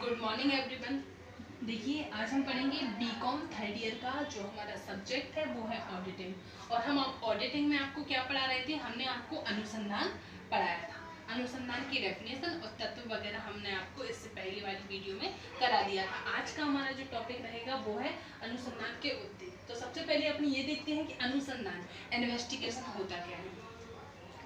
Good morning everyone. देखिए, आज हम पढ़ेंगे बीकॉम थर्ड ईयर का जो हमारा सब्जेक्ट है वो है ऑडिटिंग। और हम ऑडिटिंग में आपको क्या पढ़ा रहे थे, हमने आपको अनुसंधान पढ़ाया था। अनुसंधान की डेफिनेशन और तत्व वगैरह हमने आपको इससे पहली वाली वीडियो में करा दिया था। आज का हमारा जो टॉपिक रहेगा वो है अनुसंधान के उद्देश्य। तो सबसे पहले अपनी ये देखते हैं कि अनुसंधान इन्वेस्टिगेशन होता क्या है।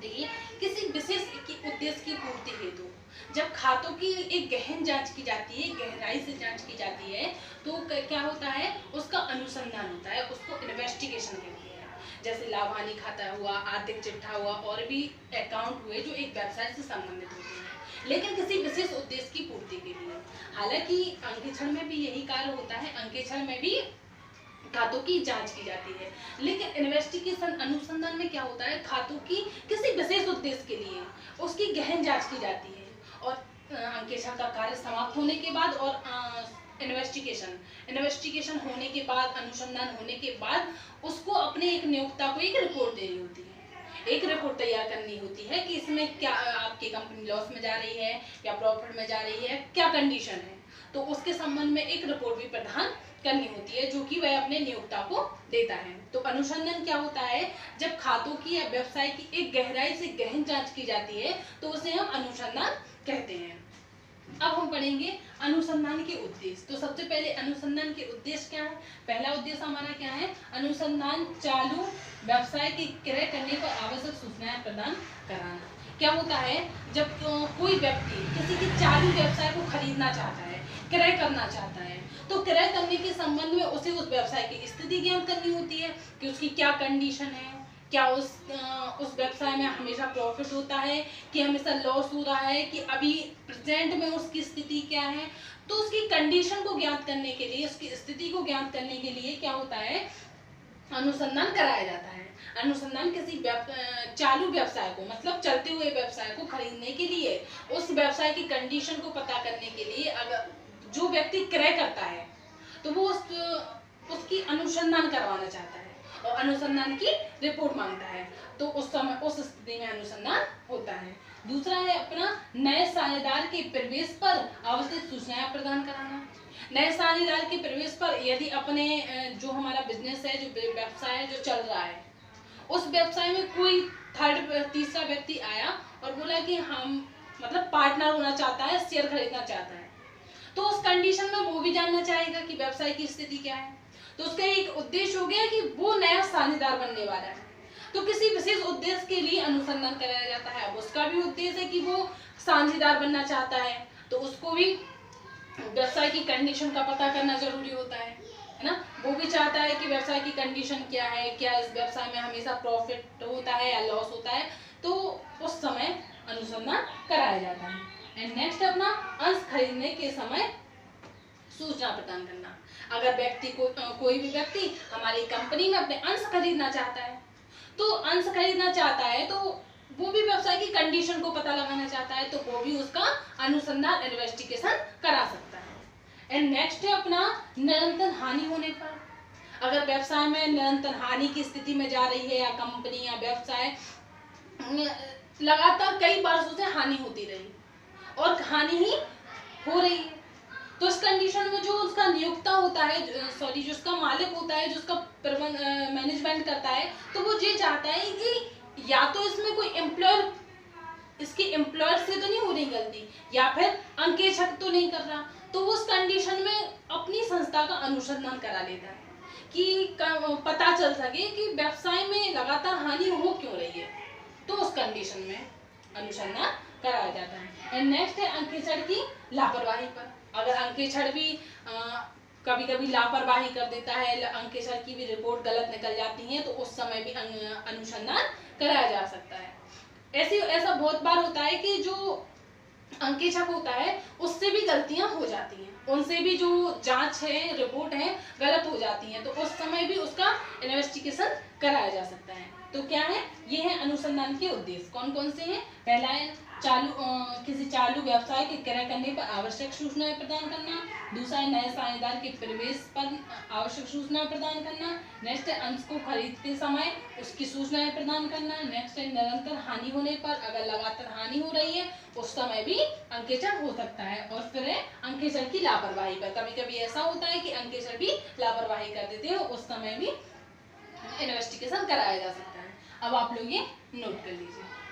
देखिए, किसी विशेष उद्देश्य की पूर्ति हेतु जब खातों की एक गहन जांच की जाती है, गहराई से जांच की जाती है, तो क्या होता है, उसका अनुसंधान होता है, उसको इन्वेस्टिगेशन कहते हैं। जैसे लाभानी खाता हुआ, आर्थिक चिट्ठा हुआ और भी अकाउंट हुए जो एक व्यवसाय से संबंधित होते हैं, लेकिन किसी विशेष उद्देश्य की पूर्ति के लिए। हालांकि अंकेक्षण में भी यही कार्य होता है, अंकेक्षण में भी खातों की जांच की जाती है, लेकिन इन्वेस्टिगेशन अनुसंधान में क्या होता है, खातों की किसी विशेष उद्देश्य के लिए उसकी गहन जांच की जाती है। और अंकेक्षण का कार्य समाप्त होने के बाद और इन्वेस्टिगेशन होने के बाद, अनुसंधान होने के बाद उसको अपने एक नियोक्ता को एक रिपोर्ट देनी होती है, एक रिपोर्ट तैयार करनी होती है कि इसमें क्या आपकी कंपनी लॉस में जा रही है या प्रॉफिट में जा रही है, क्या कंडीशन है। तो उसके संबंध में एक रिपोर्ट भी प्रदान करनी होती है जो कि वह अपने नियोक्ता को देता है। तो अनुसंधान क्या होता है, जब खातों की या व्यवसाय की एक गहराई से गहन जांच की जाती है तो उसे हम अनुसंधान कहते हैं। अब हम पढ़ेंगे अनुसंधान के उद्देश्य। तो सबसे पहले अनुसंधान के उद्देश्य क्या है। पहला उद्देश्य हमारा क्या है, अनुसंधान चालू व्यवसाय की क्रय करने पर आवश्यक सूचनाएं प्रदान कराना। क्या होता है, जब कोई व्यक्ति किसी के चालू व्यवसाय को खरीदना चाहता है, क्रय करना चाहता है, तो क्रय करने के संबंध में उसे उस व्यवसाय की स्थिति ज्ञान करनी होती है कि उसकी क्या कंडीशन है, क्या उस व्यवसाय में हमेशा प्रॉफिट होता है कि हमेशा लॉस हो रहा है, कि अभी प्रेजेंट में उसकी स्थिति क्या है। तो उसकी कंडीशन को ज्ञात करने के लिए, उसकी स्थिति को ज्ञात करने के लिए क्या होता है, अनुसंधान कराया जाता है। अनुसंधान किसी चालू व्यवसाय को, मतलब चलते हुए व्यवसाय को खरीदने के लिए, उस व्यवसाय की कंडीशन को पता करने के लिए, अगर जो व्यक्ति क्रय करता है तो वो उसकी अनुसंधान करवाना चाहता है और अनुसंधान की रिपोर्ट मांगता है, तो उस समय उस स्थिति में अनुसंधान होता है। दूसरा है अपना नए साझेदार के प्रवेश पर आवश्यक सूचनाएं प्रदान कराना। नए साझेदार के प्रवेश पर, यदि अपने जो हमारा बिजनेस है, जो व्यवसाय है, जो चल रहा है, उस व्यवसाय में कोई तीसरा व्यक्ति आया और बोला कि हम मतलब पार्टनर होना चाहता है, शेयर खरीदना चाहता है, तो उस कंडीशन में वो भी जानना चाहेगा कि व्यवसाय की स्थिति क्या है। तो उसका एक उद्देश्य हो गया कि वो नया साझेदार बनने वाला है, तो किसी विशेष उद्देश्य के लिए अनुसंधान कराया जाता है। अब उसका भी उद्देश्य है कि वो साझेदार बनना चाहता है, तो उसको भी व्यवसाय की कंडीशन का पता करना जरूरी होता है ना। वो भी चाहता है कि व्यवसाय की कंडीशन क्या है, क्या इस व्यवसाय में हमेशा प्रॉफिट होता है या लॉस होता है, तो उस समय अनुसंधान कराया जाता है। एंड नेक्स्ट अपना अंश खरीदने के समय सूचना प्रदान करना। अगर व्यक्ति को कोई भी व्यक्ति हमारी कंपनी में अपने अंश खरीदना चाहता है, तो अंश खरीदना चाहता है तो वो भी व्यवसाय की कंडीशन को पता लगाना चाहता है, तो वो भी उसका अनुसंधान इन्वेस्टिगेशन करा सकता है। एंड नेक्स्ट है अपना निरंतर हानि होने पर। अगर व्यवसाय में निरंतर हानि की स्थिति में जा रही है, या कंपनी या व्यवसाय लगातार कई वर्षों से हानि होती रही और हानि ही हो रही है, तो इस कंडीशन में जो उसका नियोक्ता होता है, जो उसका मालिक होता है, जो उसका मैनेजमेंट करता है, तो वो ये चाहता है कि या तो इसमें कोई एम्प्लॉयर, इसके एम्प्लॉयर से तो नहीं हो रही गलती, या फिर अंकेक्षक तो नहीं कर रहा, तो उस कंडीशन में अपनी संस्था का अनुसंधान करा लेता है कि पता चल सके कि व्यवसाय में लगातार हानि हो क्यों रही है, तो उस कंडीशन में अनुसंधान कराया जाता है। एंड नेक्स्ट है अंकेक्षण की लापरवाही पर। अगर अंकेक्षण भी कभी कभी लापरवाही कर देता है, अंकेक्षण की भी रिपोर्ट गलत निकल जाती है, तो उस समय भी अनुसंधान कराया जा सकता है। ऐसा बहुत बार होता है कि जो अंकेक्षक होता है उससे भी गलतियां हो जाती हैं, उनसे भी जो जांच है, रिपोर्ट है, गलत हो जाती हैं, तो उस समय भी उसका इन्वेस्टिगेशन कराया जा सकता है। तो क्या है, ये है अनुसंधान के उद्देश्य। कौन कौन से हैं। पहला है किसी चालू व्यवसाय के क्रय करने पर आवश्यक सूचनाएं प्रदान करना। दूसरा है नए साझेदार के प्रवेश पर आवश्यक सूचनाएं प्रदान करना। नेक्स्ट है अंश को खरीदते समय उसकी सूचनाएं प्रदान करना। नेक्स्ट है निरंतर हानि होने पर, अगर लगातार हानि हो रही है उस समय भी अंकेचर हो सकता है। और फिर है अंकेचर की लापरवाही पर, कभी कभी ऐसा होता है कि अंकेचर भी लापरवाही कर देते हैं, उस समय भी इन्वेस्टिगेशन कराया जा सकता है। अब आप लोग ये नोट कर लीजिए।